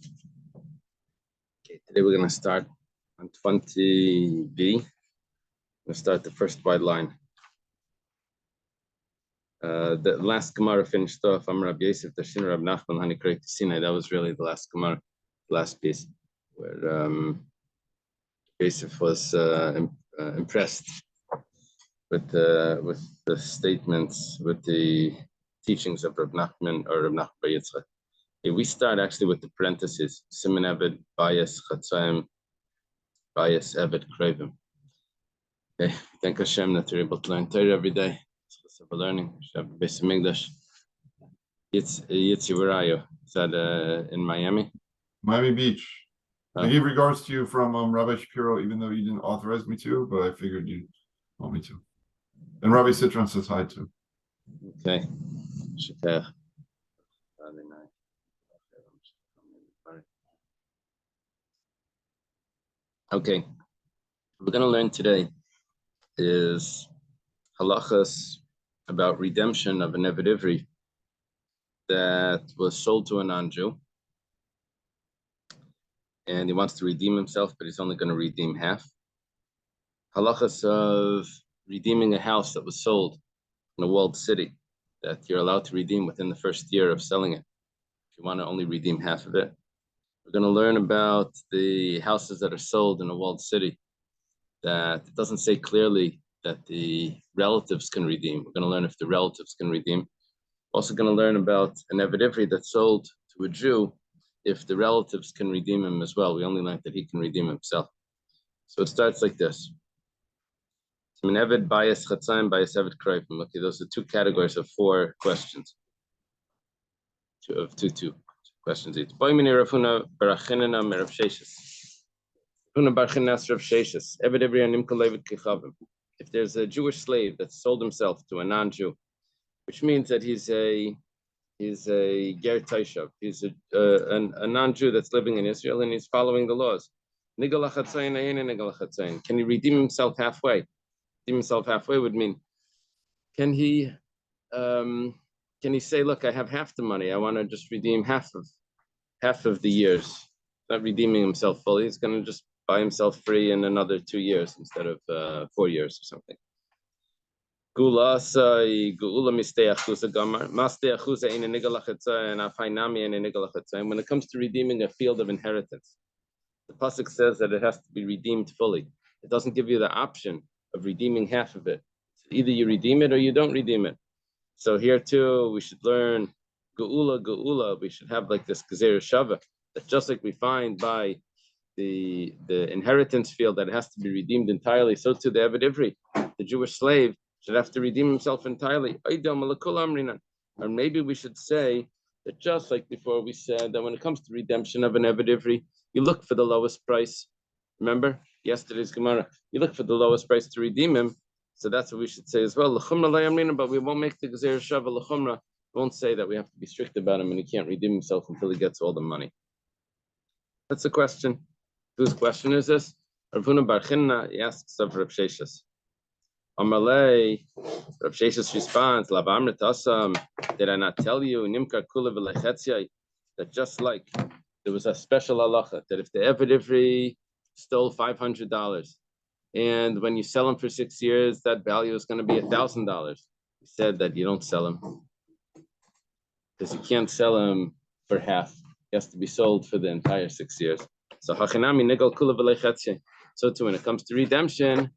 Okay, today we're going to start on 20b. We're going to start the first wide line. The last Gemara finished off. I'm Rabbi Yosef, Tashin Rab Nachman, Hanikreik Sinai. That was really the last Gemara, last piece, where Yosef was impressed with the statements, with the teachings of Rab Nachman or Rab Nachman Bar Yitzchak. We start actually with the parentheses. Siman Eved, Bayis, Chatzayim, Bayis, Eved, Krevim. Okay, thank Hashem that we're able to learn Torah every day. We're learning. Basic English. Yitzi, where are you? Is that in Miami? Miami Beach. I gave regards to you from Rabbi Shapiro, even though you didn't authorize me to, but I figured you want me to. And Rabbi Citron says hi too. Okay. Okay. What we're going to learn today is halachas about redemption of an Eved Ivri that was sold to a non-Jew. And he wants to redeem himself, but he's only going to redeem half. Halachas of redeeming a house that was sold in a walled city that you're allowed to redeem within the first year of selling it. If you want to only redeem half of it. We're going to learn about the houses that are sold in a walled city that it doesn't say clearly that the relatives can redeem. We're going to learn if the relatives can redeem. We're also going to learn about an Eved Ivri that's sold to a Jew if the relatives can redeem him as well. We only learned that he can redeem himself. So it starts like this. Siman Eved, Bayis, Chatzayim, Bayis, Eved, Krevim. Okay, those are two categories of four questions. Two questions each. If there's a Jewish slave that sold himself to a non-Jew, which means that he's a ger taishav, he's a non-Jew that's living in Israel and he's following the laws. Can he redeem himself halfway? Redeem himself halfway would mean, can he say, look, I have half the money, I want to just redeem half of the years, not redeeming himself fully. He's going to just buy himself free in another 2 years instead of 4 years or something. When it comes to redeeming a field of inheritance, the pasuk says that it has to be redeemed fully. It doesn't give you the option of redeeming half of it. Either you redeem it or you don't redeem it. So here too, we should learn geula. We should have like this gezer shava, that just like we find by the inheritance field that it has to be redeemed entirely, so too the Eved Ivri, the Jewish slave, should have to redeem himself entirely. Or maybe we should say that just like before we said that when it comes to redemption of an Eved Ivri, you look for the lowest price. Remember yesterday's Gemara, you look for the lowest price to redeem him. So that's what we should say as well. But we won't make the Gezer Shava l'chumra. We won't say that we have to be strict about him and he can't redeem himself until he gets all the money. That's the question. Whose question is this? Rav Huna bar Chinna, he asks of Rav Sheshes. Amalei, Rav Sheshes responds, Lav Amrit Asam, did I not tell you, Nimkar Kula v'lechetzia, that just like there was a special halacha, that if the Eved Ivri stole $500, and when you sell them for 6 years, that value is going to be $1,000. He said that you don't sell them because you can't sell them for half. He has to be sold for the entire 6 years. So hachinami nigal kula v'lechetzia. So too, when it comes to redemption,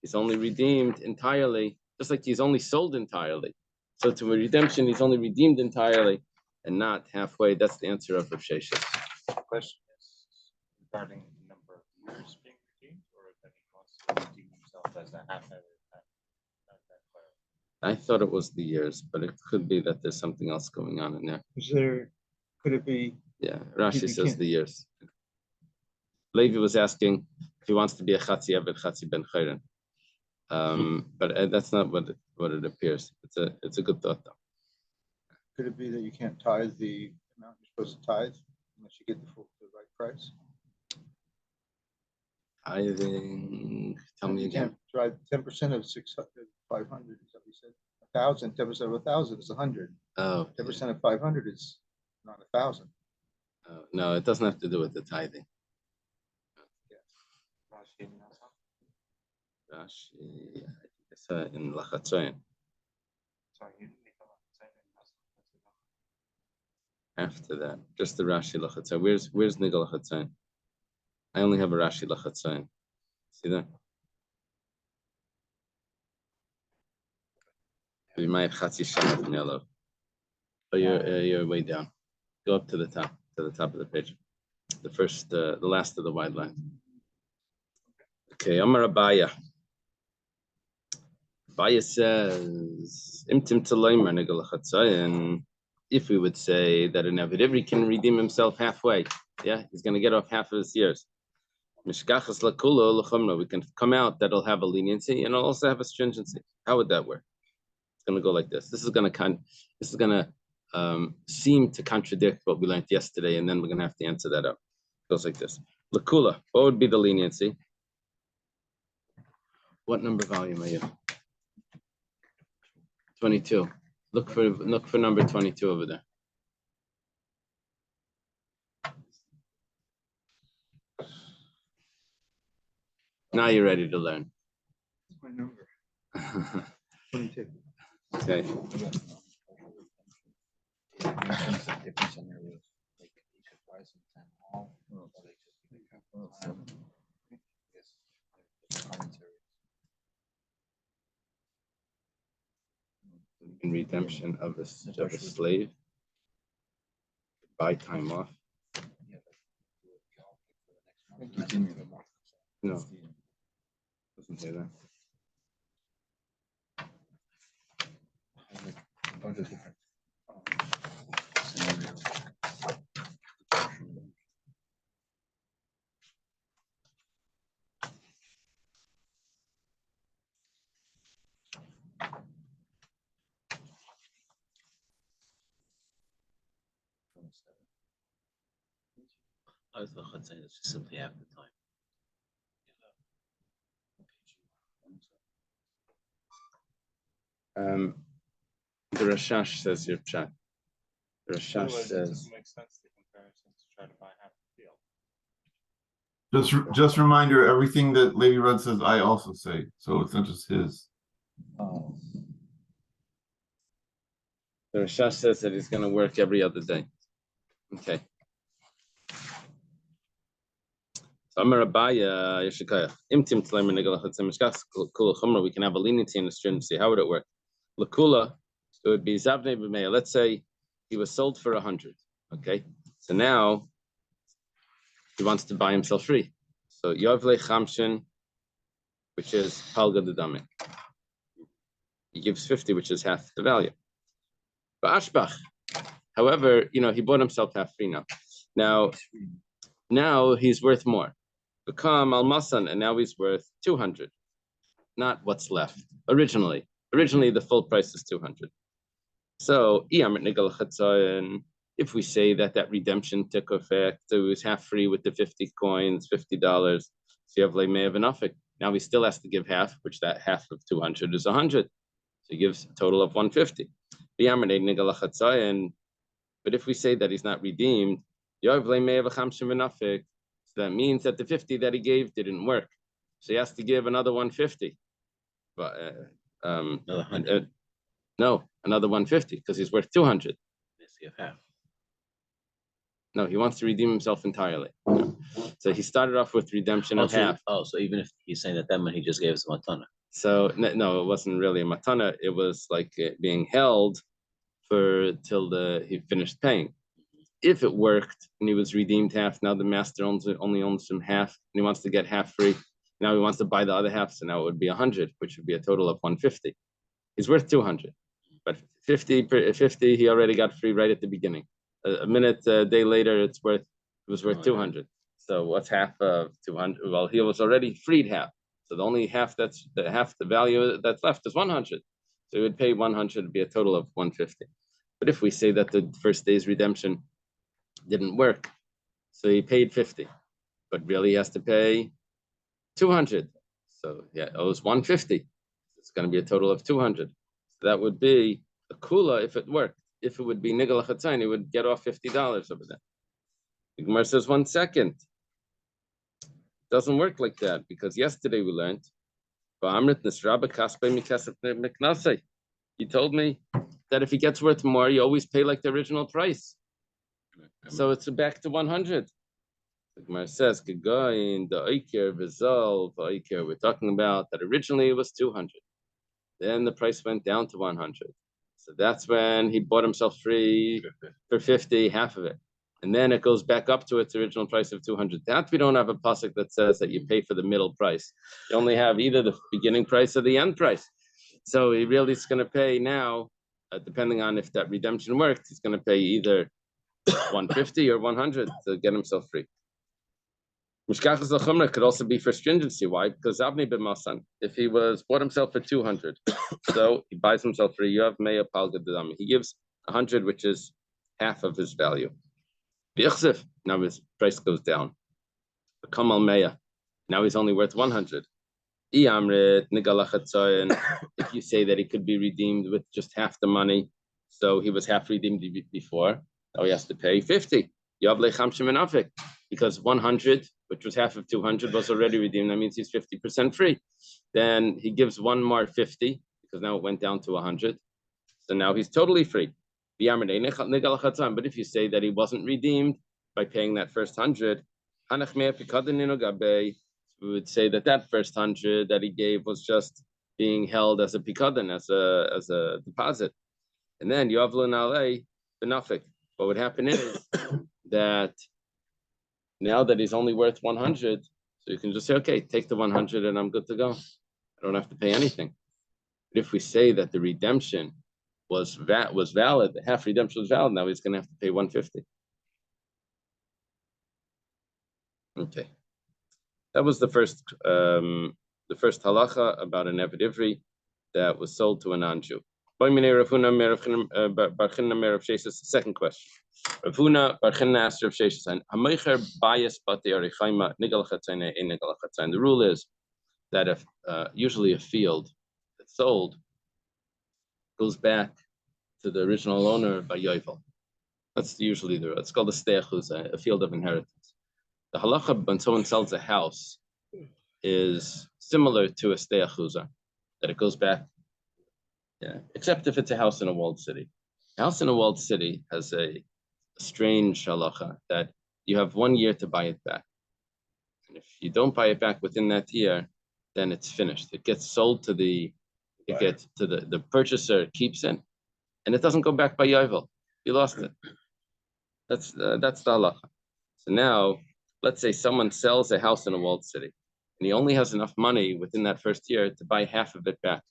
he's only redeemed entirely, just like he's only sold entirely. So to redemption, he's only redeemed entirely and not halfway. That's the answer of Rav Sheshes. The question is regarding the number of years being redeemed, or that he wants to redeem himself as a half. I thought it was the years, but it could be that there's something else going on in there. Could it be? Yeah, Rashi says the years. Levi was asking if he wants to be a Chatzi Eved, Chatzi Ben Chayren. But that's not what it appears. It's a good thought, though. Could it be that you can't tithe the amount you're supposed to tithe unless you get the right price? Tithing. Tell me again. Try 10% of 600, 500 is what we said. 1,000, 10% of 1,000 is 100. Oh. 10% of 500 is not 1,000. No, it doesn't have to do with the tithing. Rashi Nasa. Rashi, I think it's in Lachatzoyin. Sorry, you didn't make a lot of time in Nasa. After that, just the Rashi Lachatzoyin. Where's Nigel Lachatzoyin? I only have a Rashi Lachatzoyin. See that? You might Chatzi Shanat in yellow. Oh, you're way down. Go up to the top of the page. The last of the wide lines. Okay, Amar Abaya. Abaya says, Imtim Talaymer Nigel Lachatzoyin. If we would say that an Avidivri can redeem himself halfway, yeah, he's going to get off half of his years. Mishkachas lakulo l'chumra. We can come out that'll have a leniency and it'll also have a stringency. How would that work? It's going to go like this. This is going to seem to contradict what we learned yesterday, and then we're going to have to answer that up. It goes like this. Lakula. What would be the leniency? What number volume are you? 22. Look for number 22 over there. Now you're ready to learn. That's my number. 22. Okay. In redemption of a slave, buy time off. No, doesn't say that. I thought saying it's just simply half the time. The Rashash says your chat. The Rashash Otherwise, it says. doesn't make sense the comparison to try to buy half the field. Just reminder, everything that Lady Rudd says, I also say. So it's not just his. The Rashash says that he's going to work every other day. Okay. So Amar Abaya Yeshikaya. Imtim Tlemer Nigel Chatzim Mishkach Kula Chumra. We can have a leniency and a stringency. How would it work? Lakula, it would be Zavnei B'Meya. Let's say he was sold for 100. Okay. So now he wants to buy himself free. So Yovle Chamshin, which is Palga Dadamik. He gives 50, which is half the value. But Ashbach, however, he bought himself half free now. Now he's worth more. Become Almasan, and now he's worth 200. Not what's left. Originally, the full price is 200. So, if we say that redemption took effect, it was half free with the 50 coins, $50. So you have Lemev and Afik. Now he still has to give half, which that half of 200 is 100. So he gives a total of 150. But if we say that he's not redeemed, so that means that the 50 that he gave didn't work. So he has to give another 150. But Another 100. No, another 150 because he's worth 200. Half. No, he wants to redeem himself entirely. So he started off with redemption of half. So even if he's saying that meant he just gave us a matana. So no, it wasn't really a matana. It was like being held till he finished paying. If it worked and he was redeemed half, now the master only owns him half, and he wants to get half free. Now he wants to buy the other half, so now it would be 100, which would be a total of 150. He's worth 200, but 50 he already got free right at the beginning. A day later, it was worth 200. So what's half of 200? Well, he was already freed half, so the only half the value that's left is 100. So he would pay 100 to be a total of 150. But if we say that the first day's redemption didn't work, so he paid 50, but really he has to pay 200. So yeah, it owes 150. It's going to be a total of 200. So that would be a kula if it worked. If it would be nigel chatzain, he would get off $50 over there. The Gemara says 1 second. Doesn't work like that because yesterday we learned. You told me that if he gets worth more, you always pay like the original price. So it's back to 100. The Gemara says, we're talking about that originally it was 200. Then the price went down to 100. So that's when he bought himself free for 50, half of it. And then it goes back up to its original price of 200. That we don't have a pasuk that says that you pay for the middle price. You only have either the beginning price or the end price. So he really is going to pay now, depending on if that redemption worked, he's going to pay either 150 or 100 to get himself free. Mishkachas l'chumra could also be for stringency. Why? Because Avni ben Masan, if he bought himself for 200, so he buys himself for Yav Meya Palga Dadami. He gives 100, which is half of his value. B'Ichsif, now his price goes down. Kamal Meya, now he's only worth 100. If you say that he could be redeemed with just half the money, so he was half redeemed before, now he has to pay 50. Because 100, which was half of 200, was already redeemed. That means he's 50% free. Then he gives one more 50 because now it went down to 100. So now he's totally free. But if you say that he wasn't redeemed by paying that first 100, we would say that that first 100 that he gave was just being held as a pikadon, as a deposit. And then Yavlun alei benafik. What would happen is that now that he's only worth 100, so you can just say, okay, take the 100 and I'm good to go. I don't have to pay anything. But if we say that the redemption was valid, the half redemption was valid, now he's going to have to pay 150. Okay. That was the first halacha about an Eved Ivri that was sold to a non-Jew. Second question. Rav Huna Bar Chinna asked Rav Sheshes, the rule is that if usually a field that's sold goes back to the original owner by Yovel. That's usually the rule. It's called a steachus, a field of inheritance. The halacha when someone sells a house is similar to a steachuza, that it goes back, except if it's a house in a walled city. A house in a walled city has a strange halacha that you have 1 year to buy it back. And if you don't buy it back within that year, then it's finished. It gets sold to the purchaser keeps it, and it doesn't go back by Yovel. You lost it. That's the halacha. So now, let's say someone sells a house in a walled city, and he only has enough money within that first year to buy half of it back.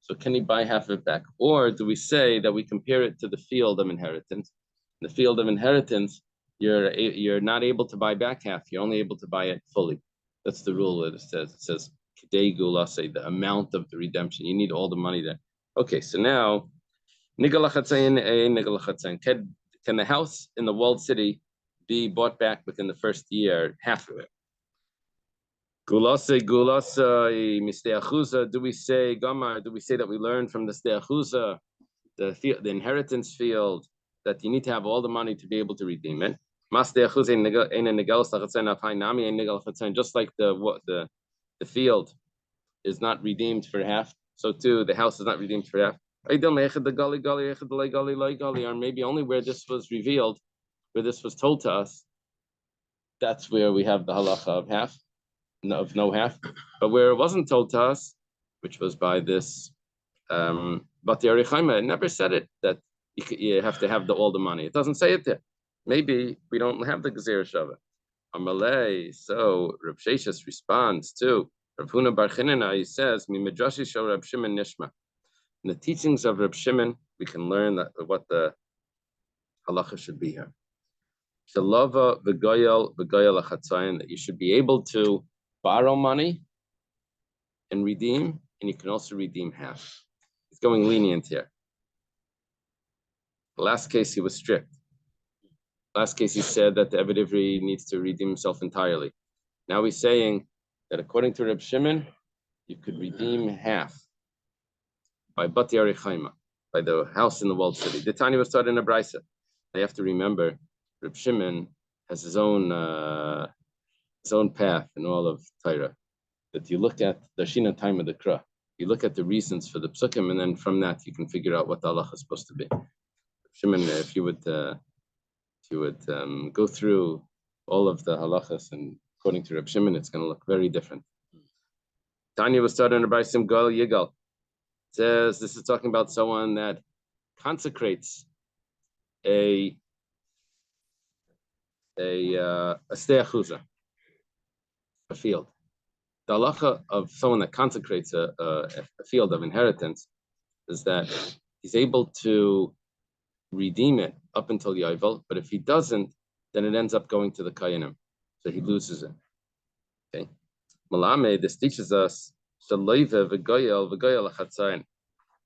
So can he buy half of it back? Or do we say that we compare it to the field of inheritance? In the field of inheritance, you're not able to buy back half. You're only able to buy it fully. That's the rule that it says. It says, the amount of the redemption. You need all the money there. Okay, so now, can the house in the walled city be bought back within the first year, half of it? Gulasei, misteachuza. Do we say that we learn from the steachuza, the inheritance field, that you need to have all the money to be able to redeem it? Just like the field is not redeemed for half, so too the house is not redeemed for half. Or maybe only where this was revealed, where this was told to us, that's where we have the halacha of half. Of no half, but where it wasn't told to us, which was by this Bati Arichaima, it never said it that you have to have all the money. It doesn't say it there. Maybe we don't have the Gezerah Shava. Amalei. So Rav Sheshes responds to Rav Huna Bar Chinna. He says, "Mi midrashi shel Rav Shimon nishma." In the teachings of Rav Shimon, we can learn what the halacha should be here. Shalava v'goyel achatzayin, that you should be able to borrow money and redeem, and you can also redeem half. He's going lenient here. The last case he was strict. Last case he said that the Eved Ivri needs to redeem himself entirely. Now he's saying that according to Reb Shimon, you could redeem half by Bati Arichaima, by the house in the walled city. The Tanya was started in a brisa. They have to remember, Reb Shimon has his own path in all of Torah. That you look at the Shina time of the Kra, you look at the reasons for the psukim, and then from that you can figure out what the halacha is supposed to be. Shimon, if you would go through all of the halachas, and according to Reb Shimon, it's going to look very different. Tanya was started in Brysim Gal Yigal. Says this is talking about someone that consecrates a steachuza, a field. The halacha of someone that consecrates a field of inheritance is that he's able to redeem it up until Yovel, but if he doesn't, then it ends up going to the Kayanim, so he loses it. Okay, Malame, this teaches us you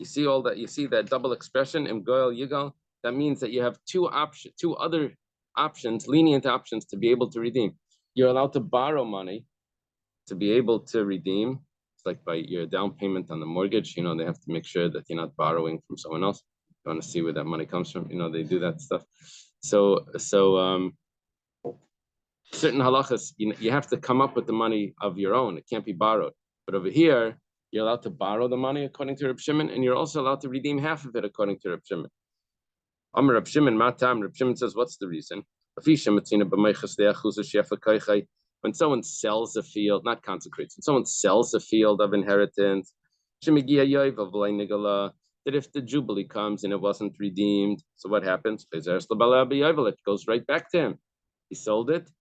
see all that. You see that double expression in Goyal Yigal. That means that you have two other options, lenient options, to be able to redeem. You're allowed to borrow money to be able to redeem. It's like by your down payment on the mortgage. They have to make sure that you're not borrowing from someone else. You want to see where that money comes from. They do that stuff. So certain halachas, you have to come up with the money of your own. It can't be borrowed. But over here, you're allowed to borrow the money according to Reb Shimon, and you're also allowed to redeem half of it according to Reb Shimon. Amar Reb Shimon, Matam. Reb Shimon says, what's the reason? When someone sells a field, not consecrates, when someone sells a field of inheritance, that if the Jubilee comes and it wasn't redeemed, so what happens? It goes right back to him. He sold it,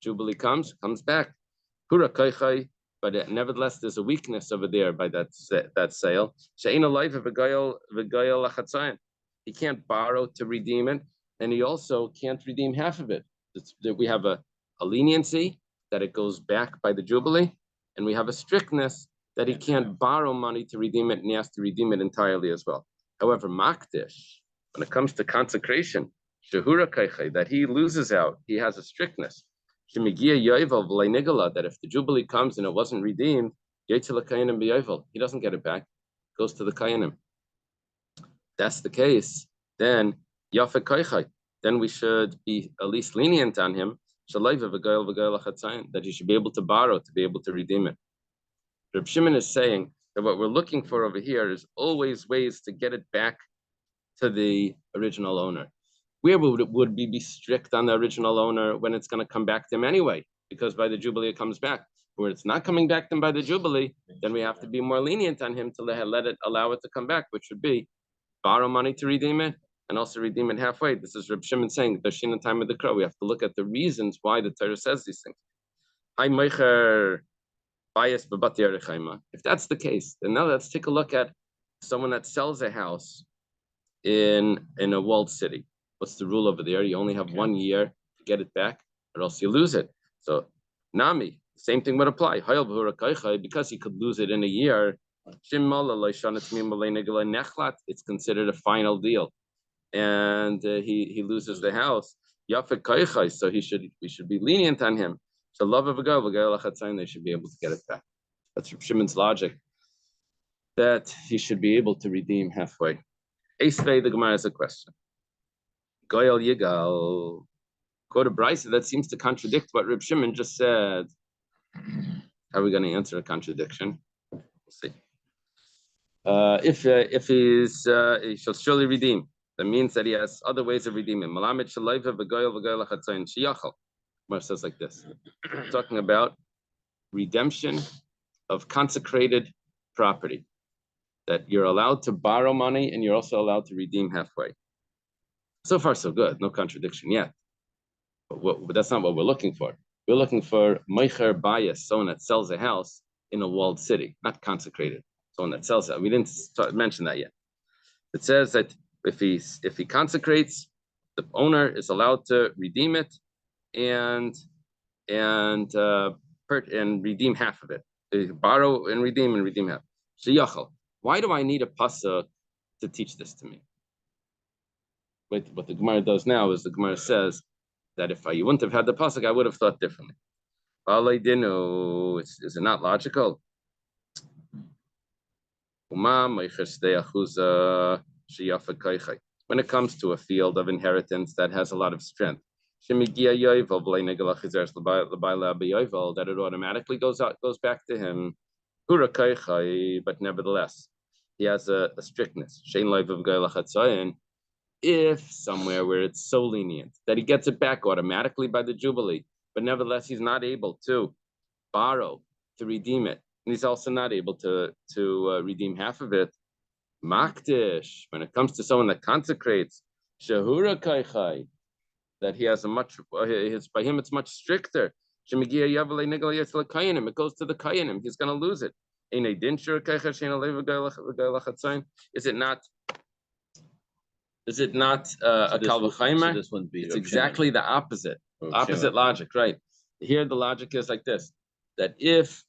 Jubilee comes back. But nevertheless, there's a weakness over there by that sale. He can't borrow to redeem it, and he also can't redeem half of it. We have a leniency that it goes back by the Jubilee, and we have a strictness that he can't borrow money to redeem it, and he has to redeem it entirely as well. However, Makdish, when it comes to consecration, that he loses out, he has a strictness. That if the Jubilee comes and it wasn't redeemed, he doesn't get it back. It goes to the Kayanim. That's the case, then then we should be at least lenient on him, that he should be able to borrow to be able to redeem it. Reb Shimon is saying that what we're looking for over here is always ways to get it back to the original owner. Where would we be strict on the original owner when it's going to come back to him anyway? Because by the Jubilee it comes back. Where it's not coming back to him by the Jubilee, then we have to be more lenient on him to allow it to come back, which would be borrow money to redeem it and also redeem it halfway. This is Reb Shimon saying the Shina time of the Crow. We have to look at the reasons why the Torah says these things. If that's the case, then now let's take a look at someone that sells a house in a walled city. What's the rule over there? You only have 1 year to get it back, or else you lose it. So, Nami, same thing would apply. Because he could lose it in a year, it's considered a final deal, and he loses the house. So we should be lenient on him. So love of a girl, they should be able to get it back. That's Shimon's logic, that he should be able to redeem halfway. Eisvei, the Gemara has a question. Goyal Yigal, quote a Brisa that seems to contradict what Reb Shimon just said. How are we going to answer a contradiction? We'll see. If he shall surely redeem, that means that he has other ways of redeeming. Malamet shalayva v'goyal v'goyal achatzayin sheyachal. Gemara says like this, talking about redemption of consecrated property, that you're allowed to borrow money and you're also allowed to redeem halfway. So far, so good. No contradiction yet. But that's not what we're looking for. We're looking for Meicher Bayas, someone that sells a house in a walled city, not consecrated. Someone that sells it. We didn't mention that yet. It says that if he consecrates, the owner is allowed to redeem it and redeem half of it. Borrow and redeem half. Sheyachal. Why do I need a pasuk to teach this to me? What the Gemara does now is the Gemara says that if you wouldn't have had the pasuk, I would have thought differently. Is it not logical? When it comes to a field of inheritance that has a lot of strength, that it automatically goes back to him. But nevertheless, he has a strictness. If somewhere where it's so lenient that he gets it back automatically by the Jubilee, but nevertheless he's not able to borrow to redeem it, and he's also not able to redeem half of it. Makdish, when it comes to someone that consecrates, Shahura Kaichai, that he has a much, by him it's much stricter. It goes to the Kayanim, he's going to lose it. Is it not a Kalvachaimer? It's exactly the opposite. Opposite logic, right? Here the logic is like this: that if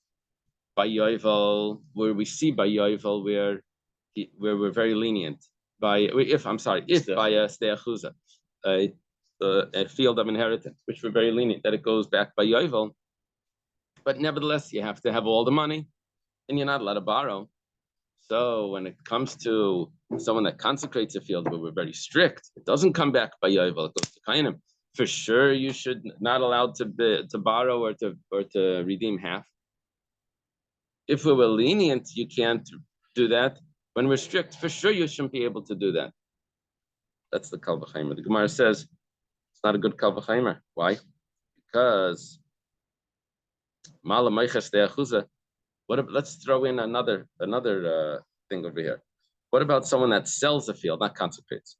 by Yovel, where we see by Yovel where we're very lenient, if by a Steachuza, a field of inheritance, which we're very lenient, that it goes back by Yovel, but nevertheless you have to have all the money, and you're not allowed to borrow. So when it comes to someone that consecrates a field where we're very strict, it doesn't come back by Yovel, it goes to Kainim. For sure, you should not allowed to borrow or to redeem half. If we were lenient, you can't do that. When we're strict, for sure you shouldn't be able to do that. That's the Kal V'chaimer. The Gemara says it's not a good Kal V'chaimer. Why? Because Mala Meichas De'achuza. Let's throw in another thing over here. What about someone that sells a field, not consecrates?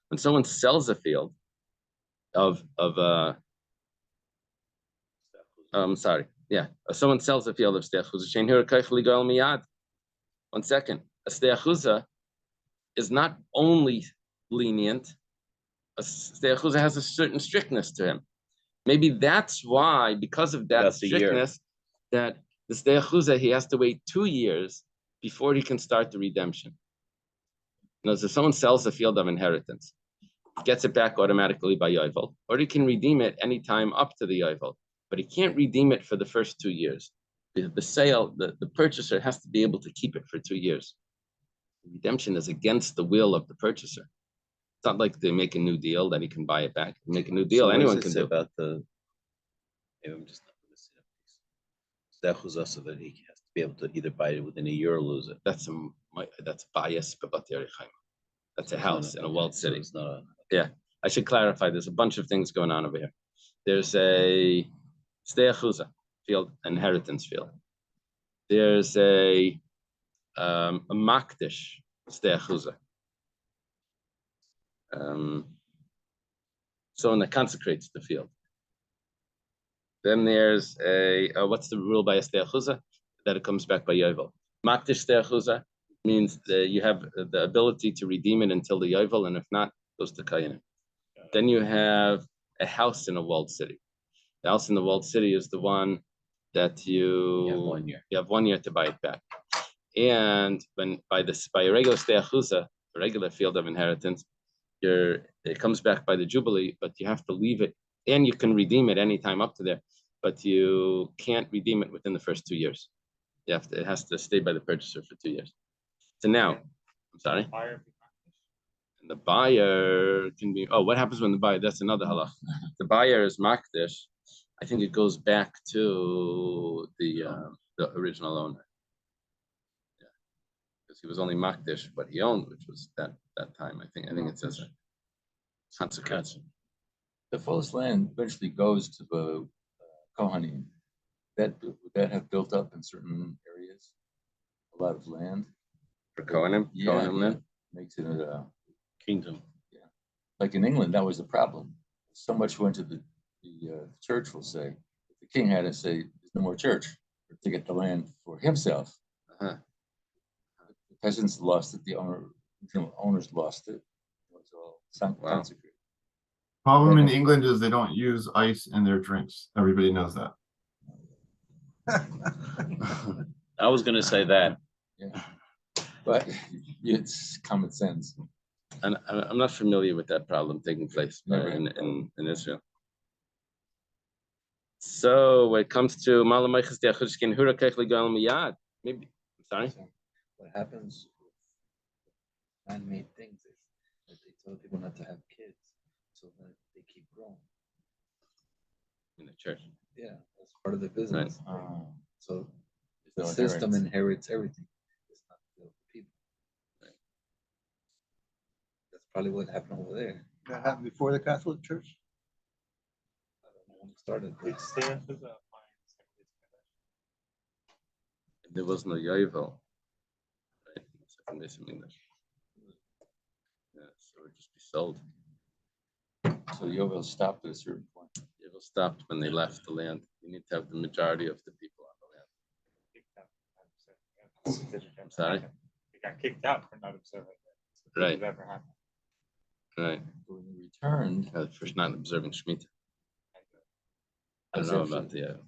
When someone sells a field someone sells a field of steachuza. 1 second. A steachuza is not only lenient. A steachuza has a certain strictness to him. Maybe that's why, because of that strictness, that the steachuza he has to wait 2 years before he can start the redemption. So someone sells a field of inheritance, gets it back automatically by Yovel, or he can redeem it anytime up to the Yovel, but he can't redeem it for the first 2 years. The sale, the purchaser has to be able to keep it for 2 years. Redemption is against the will of the purchaser. It's not like they make a new deal that he can buy it back. Make a new deal, so anyone can do. About the, maybe I'm just not going to see that. So that he has to be able to either buy it within a year or lose it. That's bias, that's a house in a walled city. So yeah, I should clarify. There's a bunch of things going on over here. There's a steachuza field, inheritance field. There's a makdish steachuza. Someone that consecrates the field. Then there's what's the rule by a steachuza? That it comes back by Yovel. Makdish steachuza means that you have the ability to redeem it until the Yovel, and if not, it goes to Kayanim. Then you have a house in a walled city. The house in the walled city is the one that you have 1 year. You have 1 year to buy it back. And when by a regular steachuza, a regular field of inheritance, it comes back by the Jubilee, but you have to leave it, and you can redeem it anytime up to there, but you can't redeem it within the first 2 years. It has to stay by the purchaser for 2 years. So now, I'm sorry. And the buyer can be, what happens when the buyer, that's another halach. The buyer is makdish. I think it goes back to the original owner. Yeah, because he was only makdish what he owned, which was that time. I think it says consecration. The fullest land eventually goes to the Kohanim. Would that have built up in certain areas a lot of land for Kohanim? Yeah, Kohanim land? Makes it a kingdom. Yeah, like in England, that was the problem. So much went to the church. Will say the king had to say there's no more church to get the land for himself. The peasants lost it. The owners lost it. It was all consecrated. Problem in England is they don't use ice in their drinks. Everybody knows that. I was going to say that. Yeah, but it's common sense. And I'm not familiar with that problem taking place in Israel. So when it comes to maybe, I'm sorry. What happens with man-made things is that they tell people not to have kids so that they keep growing. the church. Yeah, that's part of the business. So the no system inheritance. inherits everything. It's not the people. That's probably what happened over there. That happened before the Catholic Church? I don't know when it started. but- It's there for the There was no Yovel. Right? Second base in English. Yeah, so it would just be sold. So Yovel stopped at a certain point. Yovel stopped when they left the land. You need to have the majority of the people on the land. I'm sorry? They got kicked out for not observing it. Right. It never happened. Right. So when he returned, For not observing Shemitah. I don't That's know actually- about the.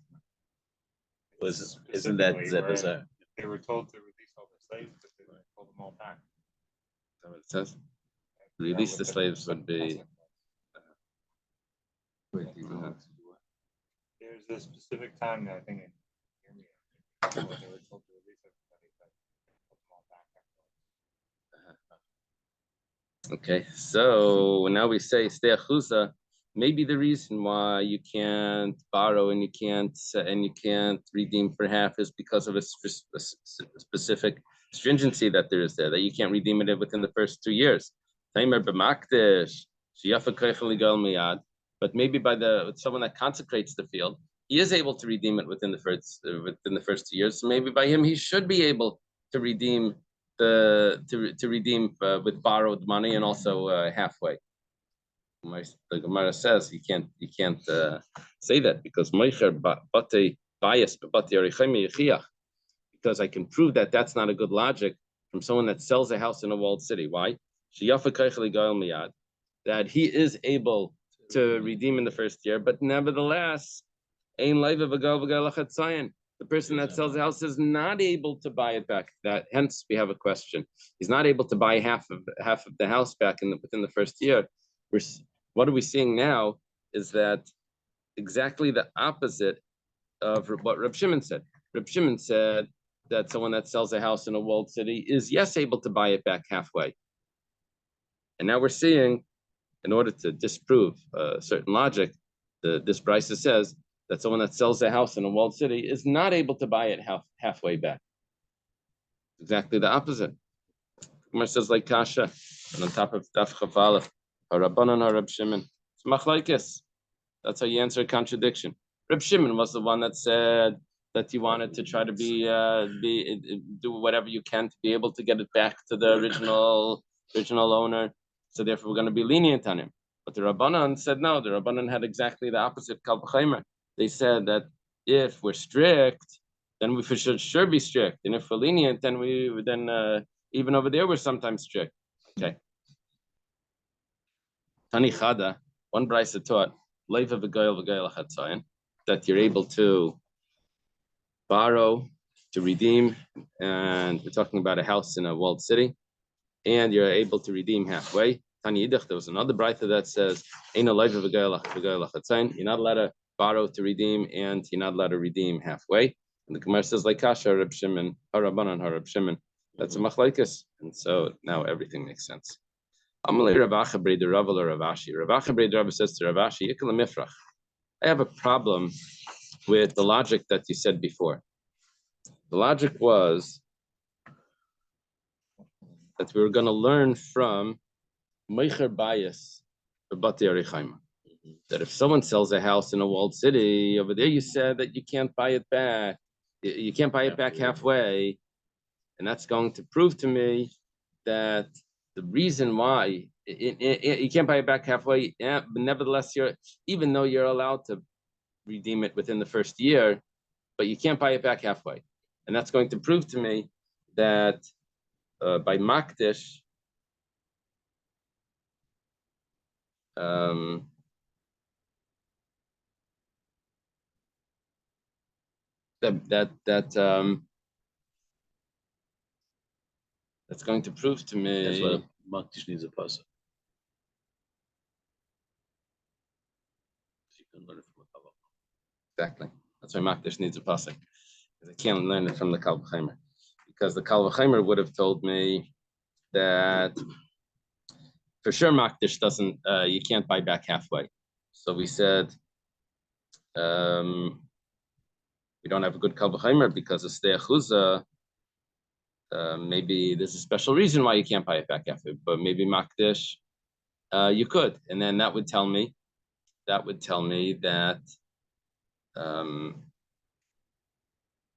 Isn't that Specifically where Zebazar? They were told to release all the slaves, but they pulled them all back. Is that what it says? That Release would the have slaves been would be. wait, he Uh-huh. wants to do what? There's a specific time that I think, hear me, when they were told to release everybody, but they pulled them all back afterwards. Okay, so now we say stay achusa. Maybe the reason why you can't borrow and you can't redeem for half is because of a specific stringency that there is there, that you can't redeem it within the first 2 years. But maybe by someone that consecrates the field, he is able to redeem it within the first 2 years. So maybe by him he should be able to redeem with borrowed money and also halfway. The Gemara says you can't say that because because I can prove that that's not a good logic from someone that sells a house in a walled city. Why? That he is able to redeem in the first year, but nevertheless, the person that sells the house is not able to buy it back. That hence we have a question. He's not able to buy half of the house back within the first year. What are we seeing now is that exactly the opposite of what Reb Shimon said. Reb Shimon said that someone that sells a house in a walled city is yes able to buy it back halfway. And now we're seeing, in order to disprove certain logic, this Brisa says that someone that sells a house in a walled city is not able to buy it halfway back. Exactly the opposite. Gemara says like Kasha, and on top of Daf Chavalef, Rabbanan or Reb Shimon. It's machlokes. That's how you answer a contradiction. Reb Shimon was the one that said that he wanted to try to do whatever you can to be able to get it back to the original owner. So therefore, we're going to be lenient on him. But the Rabbanan said no. The Rabbanan had exactly the opposite. Kal v'chomer. They said that if we're strict, then we should sure be strict, and if we're lenient, then even over there we're sometimes strict. Okay. Tani Chada, one Brisa taught that you're able to borrow, to redeem, and we're talking about a house in a walled city, and you're able to redeem halfway. Tani Yidach, there was another Brisa that says you're not allowed to borrow to redeem, and you're not allowed to redeem halfway. And the Gemara says like Kasha, Reb Shimon, Harabanan, Harab Shimon. That's a machlokes, and so now everything makes sense. Amalei Rav Acha the Rav or Rav Ashi. Rav Acha the Rav says to Rav Ashi, Yikla Mifrach. I have a problem with the logic that you said before. The logic was that we were going to learn from Meicher Bias B'Bati Arichaima. That if someone sells a house in a walled city, over there you said that you can't buy it back. You can't buy it back halfway. And that's going to prove to me that the reason why you can't buy it back halfway, but nevertheless, even though you're allowed to redeem it within the first year, but you can't buy it back halfway. And that's going to prove to me that by Makdish, that's going to prove to me. That's why Makdish needs a puzzle. Exactly. That's why Makdish needs a pasuk. I can't learn it from the Kal v'chomer, because the Kal v'chomer would have told me that for sure Makdish doesn't. You can't buy back halfway. So we said we don't have a good Kal V'Chomer because of Stei Achuza. Maybe there's a special reason why you can't buy it back halfway, but maybe Makdish, you could, and then that would tell me that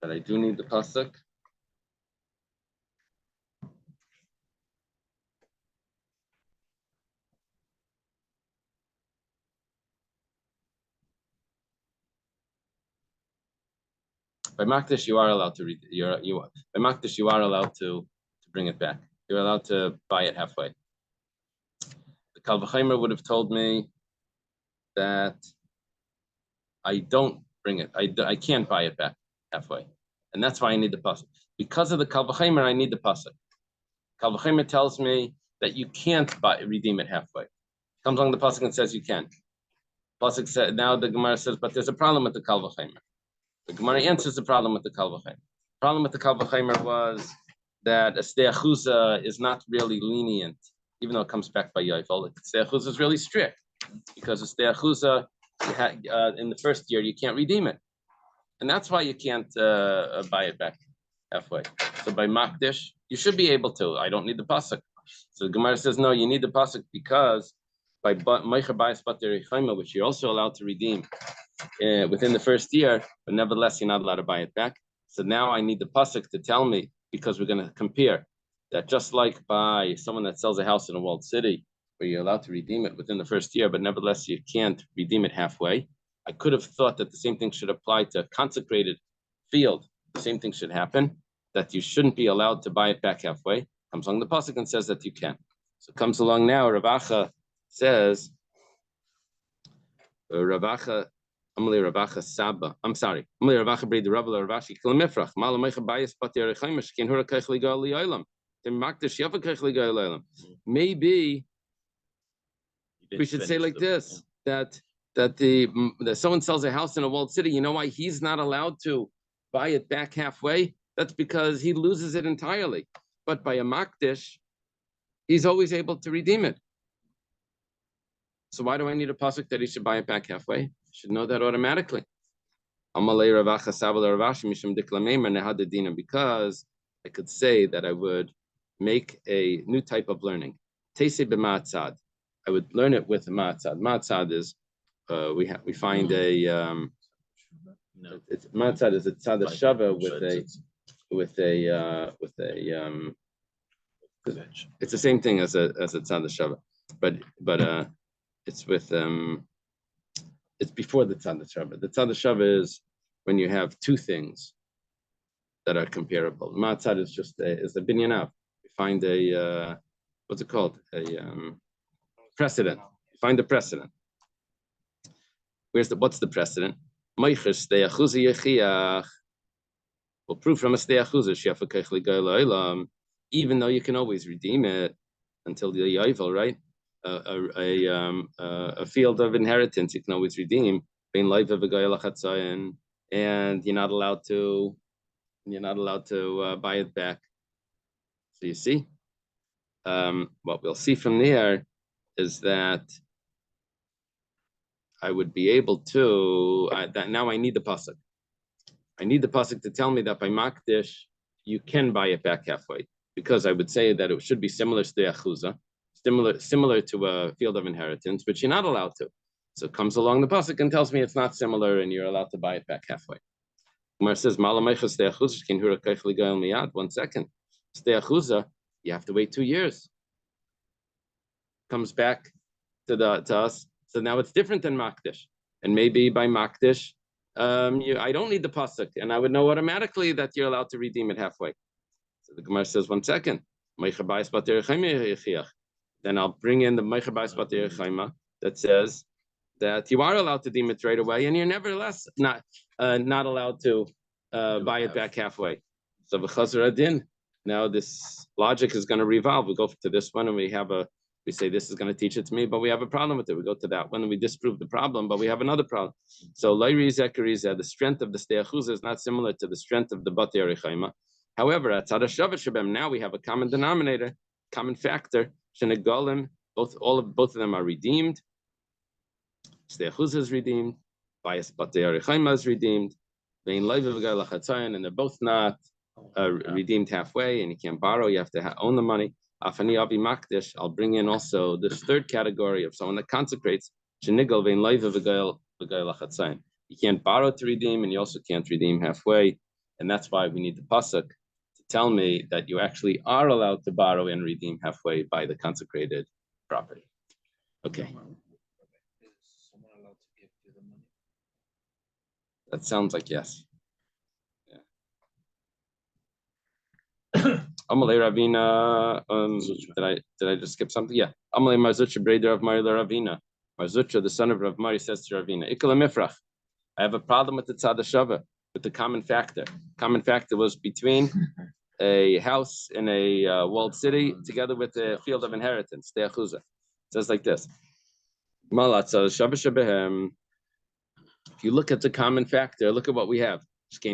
that I do need the pasuk. By Makdish, you are allowed to read. By Makdish, you are allowed to bring it back. You're allowed to buy it halfway. The Kal V'Chomer would have told me that I don't bring it. I can't buy it back halfway, and that's why I need the pasuk. Because of the Kal V'Chomer, I need the pasuk. Kal V'Chomer tells me that you can't redeem it halfway. Comes along the pasuk and says you can. Pasuk said, now the Gemara says, but there's a problem with the Kal V'Chomer. The Gemara answers the problem with the Kal V'Chomer. The problem with the Kal V'Chomer was that a Stei Achuza is not really lenient, even though it comes back by Yovel. Stei Achuza is really strict because a Stei Achuza, in the first year, you can't redeem it. And that's why you can't buy it back halfway. So by Makdish, you should be able to. I don't need the pasuk. So the Gemara says, no, you need the pasuk because by Meicher Bayis Bater Chaima, which you're also allowed to redeem within the first year, but nevertheless, you're not allowed to buy it back. So now I need the pasuk to tell me, because we're going to compare that just like by someone that sells a house in a walled city, where you're allowed to redeem it within the first year, but nevertheless, you can't redeem it halfway. I could have thought that the same thing should apply to a consecrated field. The same thing should happen, that you shouldn't be allowed to buy it back halfway. Comes along the pasuk and says that you can. So it comes along now, Ravacha says, Ravacha, Amli Ravacha Saba. I'm sorry. Amli Ravacha Brei Ravacha Ravashi Kilamifrach. Malamecha Bayis Pater Rechaimish Ken Hura Kechli Gal Li'olam. Makdish Yafa Kechli Gal Li'olam. Maybe we should say like this, that someone sells a house in a walled city. You know why he's not allowed to buy it back halfway? That's because he loses it entirely. But by a Makdish, he's always able to redeem it. So why do I need a pasuk that he should buy it back halfway? I should know that automatically. Because I could say that I would make a new type of learning. I would learn it with ma'atzad. Ma'atzad is we find a ma'atzad is a tzad shava it's the same thing as a tzad shava, but it's with it's before the tzad shava. The tzad shava is when you have two things that are comparable. Ma'atzad is just is a binyanav. You find a what's it called, a precedent. You find the precedent. What's the precedent? We'll prove from a Stei Achuza, even though you can always redeem it until the Yovel, right? A field of inheritance you can always redeem, and you're not allowed to buy it back. So you see, what we'll see from there is that I would be able to, that now I need the pasuk. I need the pasuk to tell me that by Makdish, you can buy it back halfway, because I would say that it should be similar to the Achuza, similar to a field of inheritance, but you're not allowed to. So it comes along the pasuk and tells me it's not similar and you're allowed to buy it back halfway. Umar says, 1 second. Stei Achuza, you have to wait 2 years. Comes back to us. So now it's different than Makdish. And maybe by Makdish, I don't need the pasuk, and I would know automatically that you're allowed to redeem it halfway. So the Gemara says, 1 second. Then I'll bring in the Meicher Bayis Bater Chaima that says that you are allowed to redeem it right away, and you're nevertheless not allowed to buy it back halfway. So v'chazar adin. Now this logic is going to revolve. We go to this one, and we say this is going to teach it to me, but we have a problem with it. We go to that one and we disprove the problem, but we have another problem. So Lairi Zekariza, the strength of the Stei Achuza is not similar to the strength of the Bater Chaima. However, at Tzad Shavat Shabem, now we have a common denominator, common factor. Shenegolim, both of them are redeemed. Stei Achuza is redeemed. Bias Batei Arichaima is redeemed. Vein Leiva v'Geil Lachatzayin, and they're both not redeemed halfway, and you can't borrow. You have to own the money. Afani Avi Makdish. I'll bring in also this third category of someone that consecrates. Shenigal Vein Leiva v'Geil Lachatzayin. You can't borrow to redeem, and you also can't redeem halfway, and that's why we need the pasuk to tell me that you actually are allowed to borrow and redeem halfway by the consecrated property. Okay. Is someone allowed to give you the money? That sounds like yes. Amalei Ravina. Did I just skip something? Yeah. Amalei Marzucha Breder of Mari Ravina. Marzucha, the son of Rav Mari, says to Ravina, Ikala Mifrach. I have a problem with the Tzad Shava, with the common factor. Common factor was between a house in a walled city together with a field of inheritance. It says like this. If you look at the common factor, look at what we have. If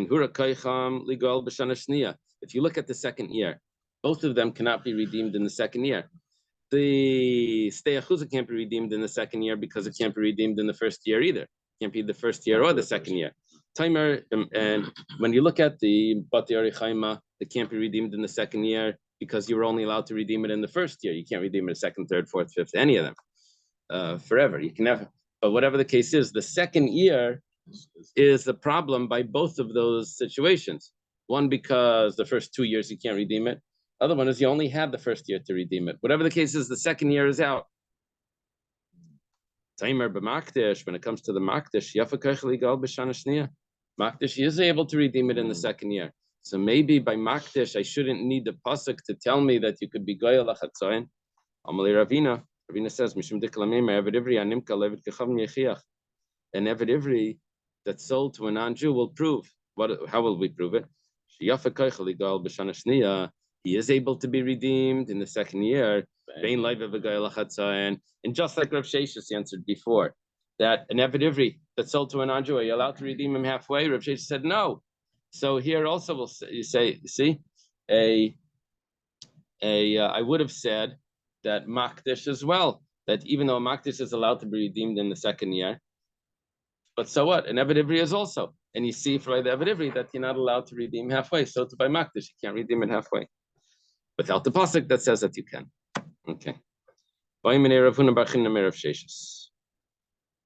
you look at the second year, both of them cannot be redeemed in the second year. The Steyachuza can't be redeemed in the second year because it can't be redeemed in the first year either. It can't be the first year or the second year. Timer, and when you look at the Batei Arichaima, it can't be redeemed in the second year because you were only allowed to redeem it in the first year. You can't redeem it second, third, fourth, fifth, any of them forever. You can never. But whatever the case is, the second year is the problem by both of those situations. One, because the first 2 years you can't redeem it. Other one is you only had the first year to redeem it. Whatever the case is, the second year is out. Timer b'makdish, when it comes to the makdish, makdish is able to redeem it in the second year. So maybe by makdish, I shouldn't need the pasuk to tell me that you could be goyal lachatzayin. Amalei Ravina. Ravina says, Mishum diklamema eved ivri animka levet kechavim yechiach. An eved ivri that's sold to a non-Jew will prove. How will we prove it? He is able to be redeemed in the second year. And just like Rav Sheshis answered before, that an eved ivri that's sold to a non-Jew, are you allowed to redeem him halfway? Rav Sheshis said no. So here also we'll say, I would have said that makdish as well, that even though makdish is allowed to be redeemed in the second year, but so what? An eved ivri is also. And you see for the eved ivri that you're not allowed to redeem halfway. So to by makdish, you can't redeem it halfway. Without the pasuk that says that you can. Okay.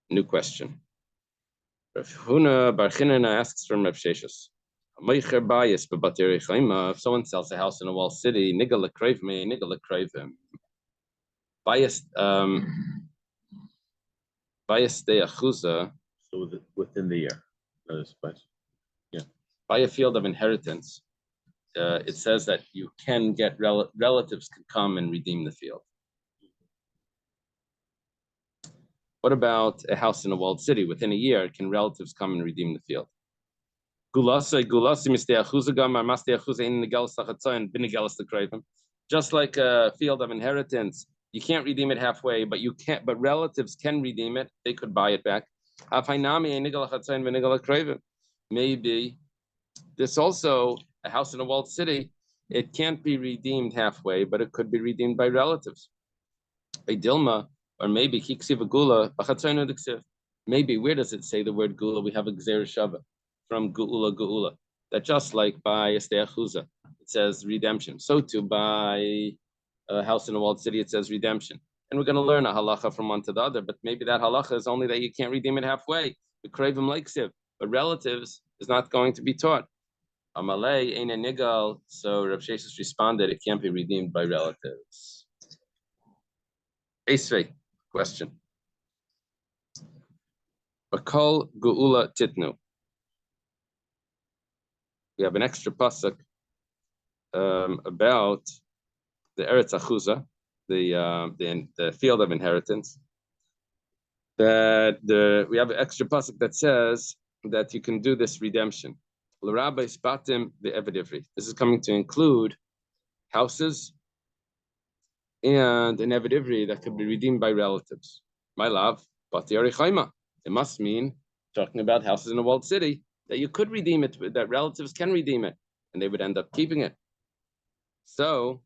New question. Rav Huna Bar Chinana asks from Rav Sheshis. If someone sells a house in a walled city, nigel krave me, nigel krave him. Bias de achuza. So within the year, yeah. By a field of inheritance, it says that you can get relatives can come and redeem the field. What about a house in a walled city? Within a year, can relatives come and redeem the field? Just like a field of inheritance, you can't redeem it halfway, but relatives can redeem it. They could buy it back. Maybe this also, a house in a walled city, it can't be redeemed halfway, but it could be redeemed by relatives. A dilma, or maybe maybe where does it say the word gula? We have a gzer shava from geula, that just like by a steyachuza, it says redemption. So too by a house in a walled city, it says redemption. And we're going to learn a halacha from one to the other, but maybe that halacha is only that you can't redeem it halfway. The krevim like siv, but relatives is not going to be taught. Amalei ain't a nigal, so Rav Sheshis responded, it can't be redeemed by relatives. Esvei, question. Bakol geula titnu. We have an extra pasuk about the Eretz Achuza, the field of inheritance. That we have an extra pasuk that says that you can do this redemption. L'rabbi spatim the eved ivri. This is coming to include houses and an eved ivri that could be redeemed by relatives. My love, Batei Arichaima. It must mean talking about houses in a walled city that you could redeem it, that relatives can redeem it, and they would end up keeping it. So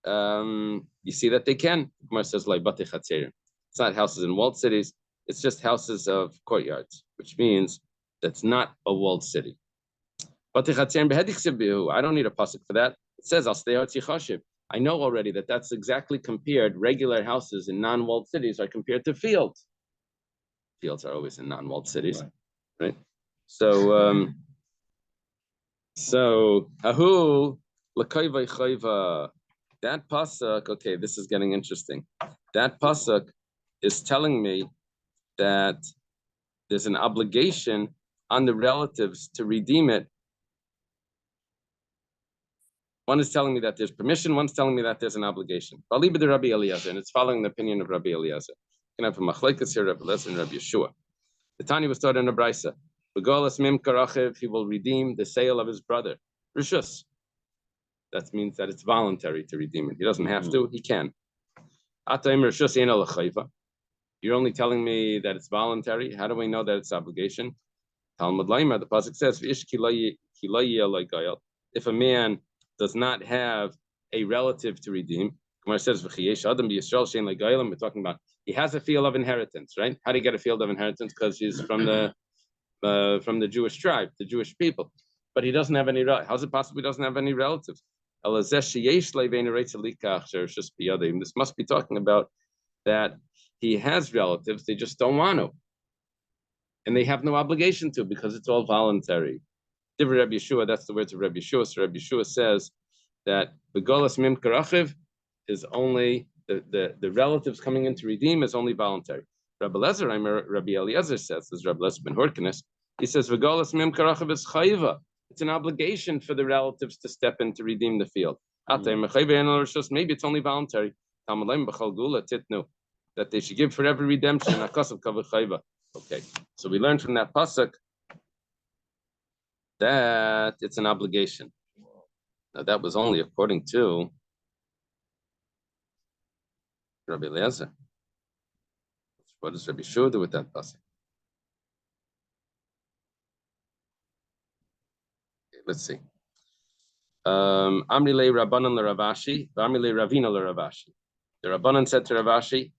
you see that they can. Gemara says like Batei Chatzerim. It's not houses in walled cities. It's just houses of courtyards, which means that's not a walled city. I don't need a pasuk for that. It says, I'll stay out yichashiv. I know already that that's exactly compared. Regular houses in non-walled cities are compared to fields. Fields are always in non-walled cities, right? So, ahu l'kayva chayva. That pasuk, okay, this is getting interesting. That pasuk is telling me that there's an obligation on the relatives to redeem it. One is telling me that there's permission, one's telling me that there's an obligation. And it's following the opinion of Rabbi Eliezer. You can have a machlekes here, Rabbi Eliezer and Rabbi Yeshua. The Tani was taught in a brisa. He will redeem the sale of his brother. Rishus. That means that it's voluntary to redeem it. He doesn't have to, he can. You're only telling me that it's voluntary. How do we know that it's obligation? Talmud Laima, the pasuk says, if a man does not have a relative to redeem, Gemara says, we're talking about he has a field of inheritance, right? How do you get a field of inheritance? Because he's from the Jewish tribe, the Jewish people. But he doesn't have any. How's it possible he doesn't have any relatives? This must be talking about that he has relatives, they just don't want to. And they have no obligation to because it's all voluntary. Rabbi Yeshua, that's the words of Rabbi Yeshua. So Rabbi Yeshua says that Begolas Mim Karachiv is only the relatives coming in to redeem is only voluntary. Rabbi Eliezer says, as Rabbi Eliezer ben Horkenes, he says Begolas Mim Karachiv is chayva. It's an obligation for the relatives to step in to redeem the field. Maybe it's only voluntary. That they should give for every redemption. Okay, so we learned from that pasuk that it's an obligation. Now that was only according to Rabbi Eliezer. What does Rabbi Yeshua do with that pasuk? Okay, let's see. Amri le Rabbanan le Ravashi, Amri le Ravina le Ravashi. The Rabbanan said to Ravashi,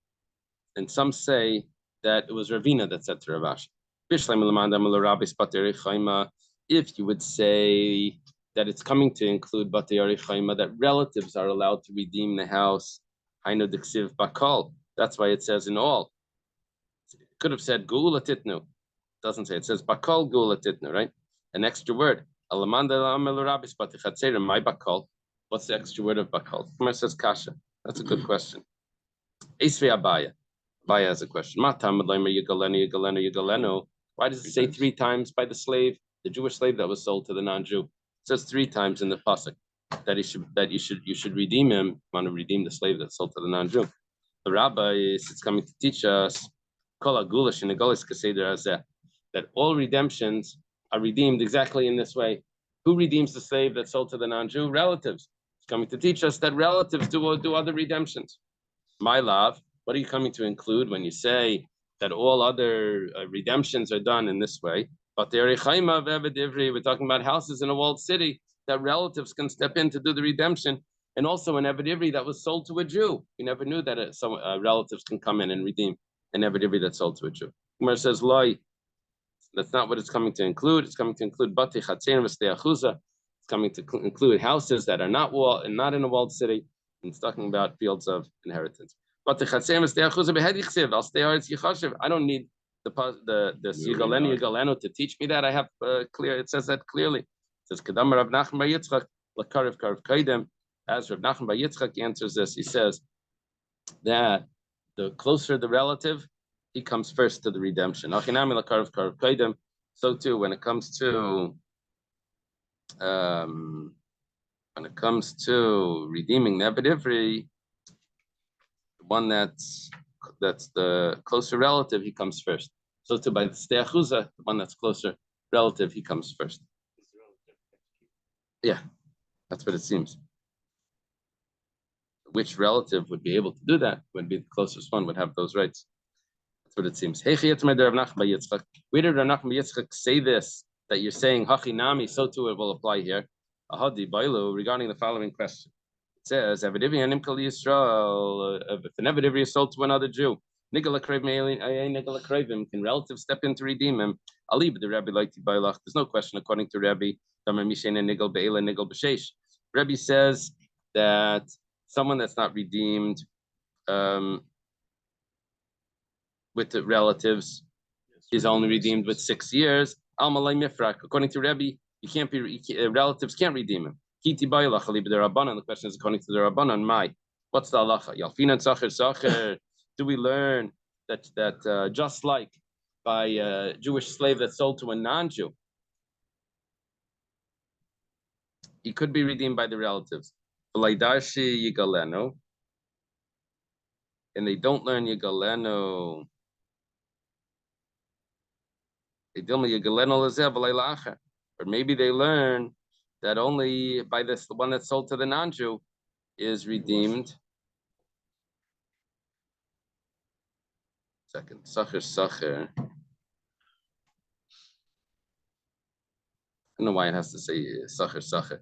and some say that it was Ravina that said to Ravashi. If you would say that it's coming to include Batei Arichaima, that relatives are allowed to redeem the house, Hainu Diksiv Bakal. That's why it says in all. It could have said Gula Titnu. It doesn't say. It says Bakal Gula Titnu, right? An extra word. My Bakal. What's the extra word of Bakal? Kumar says Kasha. That's a good question. Esvei Abaya. Abaya has a question. Why does it say 3 times by the slave, the Jewish slave that was sold to the non-Jew? It says 3 times in the pasuk that you should redeem him. Want to redeem the slave that's sold to the non-Jew? The rabbi is coming to teach us that all redemptions are redeemed exactly in this way. Who redeems the slave that's sold to the non-Jew? Relatives. It's coming to teach us that relatives do other redemptions. My love, what are you coming to include when you say that all other redemptions are done in this way? But we're talking about houses in a walled city that relatives can step in to do the redemption. And also an Eved Ivri that was sold to a Jew. You never knew that some relatives can come in and redeem an Eved Ivri that's sold to a Jew. Umar says, Loi, that's not what it's coming to include. It's coming to include Bati Chatzein V'Stei Achuza. It's coming to include houses that are not in a walled city. And it's talking about fields of inheritance. Bati Chatzein V'Stei Achuza Behedichsiv. I'll stay hard Yichashiv. I don't need the Yigalenu to teach me that. I have clear. It says that clearly. It says Kedam Rav Nachman Bar Yitzchak L'Karev Karev Kaidem. As Rav Nachman Bar Yitzchak answers this, he says that the closer the relative, he comes first to the redemption. So too, when it comes to redeeming the Eved Ivri, the one that's the closer relative, he comes first. So too, by the Stei Achuza, the one that's closer relative, he comes first. Yeah, that's what it seems. Which relative would be able to do that? Would be the closest one, would have those rights. That's what it seems. Where did Rav Nachman Bar Yitzchak say this? That you're saying Hachinami, so too it will apply here. Ahadi Bailu, regarding the following question. It says, if an Eved Ivri is sold to another Jew, Can relatives step in to redeem him? Ali, but the Rabbi like to bailach. There's no question according to Rabbi. Rabbi says that someone that's not redeemed with the relatives is only redeemed with 6 years. According to Rabbi, you can't be relatives can't redeem him. Kiti bailach ali, but the Rabbanan. The question is according to the Rabbanan. What's the halacha? Yalfinan sacher sacher. Do we learn that just like by a Jewish slave that's sold to a non-Jew, he could be redeemed by the relatives. And they don't learn Yigaleno. Or maybe they learn that only by this, the one that's sold to the non-Jew is redeemed. Second, sacher. I don't know why it has to say sacher. Sacher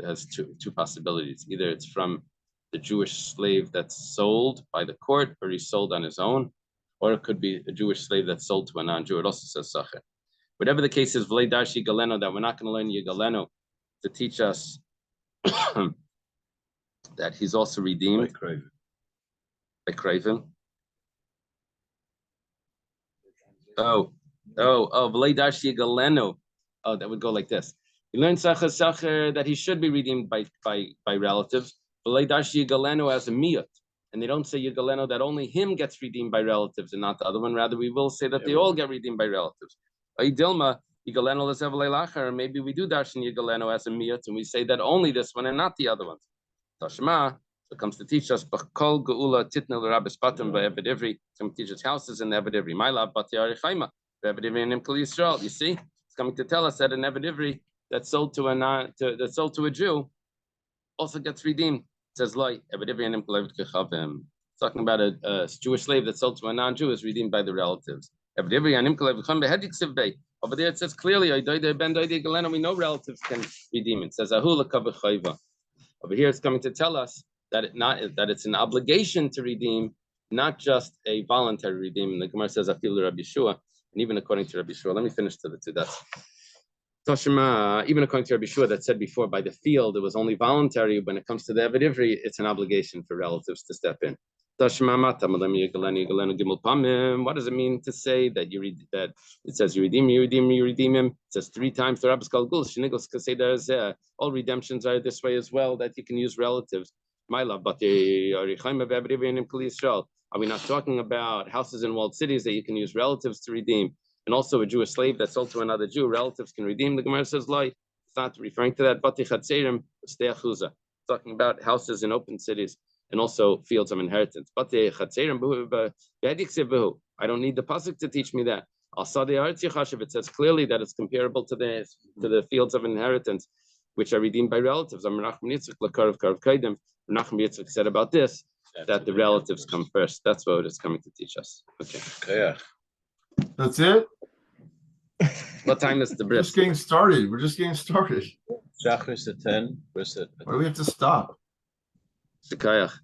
has two possibilities. Either it's from the Jewish slave that's sold by the court, or he's sold on his own, or it could be a Jewish slave that's sold to a non-Jew. It also says sacher. Whatever the case is, v'lei darshi galeno, that we're not going to learn Yigaleno to teach us that he's also redeemed by Craven. V'lei darshi galeno. Oh, that would go like this. You learn sacher that he should be redeemed by relatives. V'lei darshi galeno as a miyut. And they don't say Yigaleno that only him gets redeemed by relatives and not the other one. Rather, we will say that they all get redeemed by relatives. Dilma, Yigaleno lezev, maybe we do darshan Yigaleno as a miyut, and we say that only this one and not the other ones. Tashma, so it comes to teach us B'kol geula titnel rabbis batim ba'eved ivri. Some teach us houses in Eved Ivri. My love, Bati Arichaima, Eved Ivri and Imkal Yisrael. You see, it's coming to tell us that an Eved Ivri that's sold to a Jew also gets redeemed. It says like Eved Ivri and Imkal Eved Kechavim. Talking about a Jewish slave that's sold to a non-Jew is redeemed by the relatives. Over there it says clearly, we know relatives can redeem it. It says over here it's coming to tell us that it's an obligation to redeem, not just a voluntary redeem. The Gemara says Afil Rabbi Shua, and even according to Rabbi Shua, let me finish to the two. That's Toshima, even according to Rabbi Shua that said before, by the field it was only voluntary. When it comes to the Eved Ivri, it's an obligation for relatives to step in. What does it mean to say that you read that it says you redeem him? It says 3 times the rabbis called gul. Shinigos can say there's all redemptions are this way as well, that you can use relatives. My love, but are we not talking about houses in walled cities that you can use relatives to redeem? And also a Jewish slave that's sold to another Jew, relatives can redeem. The Gemara says lie. It's not referring to that. Talking about houses in open cities and also fields of inheritance. I don't need the pasuk to teach me that. It says clearly that it's comparable to the fields of inheritance, which are redeemed by relatives. Menachem Yitzchak said about this, that the relatives come first. That's what it's coming to teach us. Okay. That's it? What time is the bris? Just getting started. We're just getting started. Shachris at 10. Why do we have to stop? Shikayach.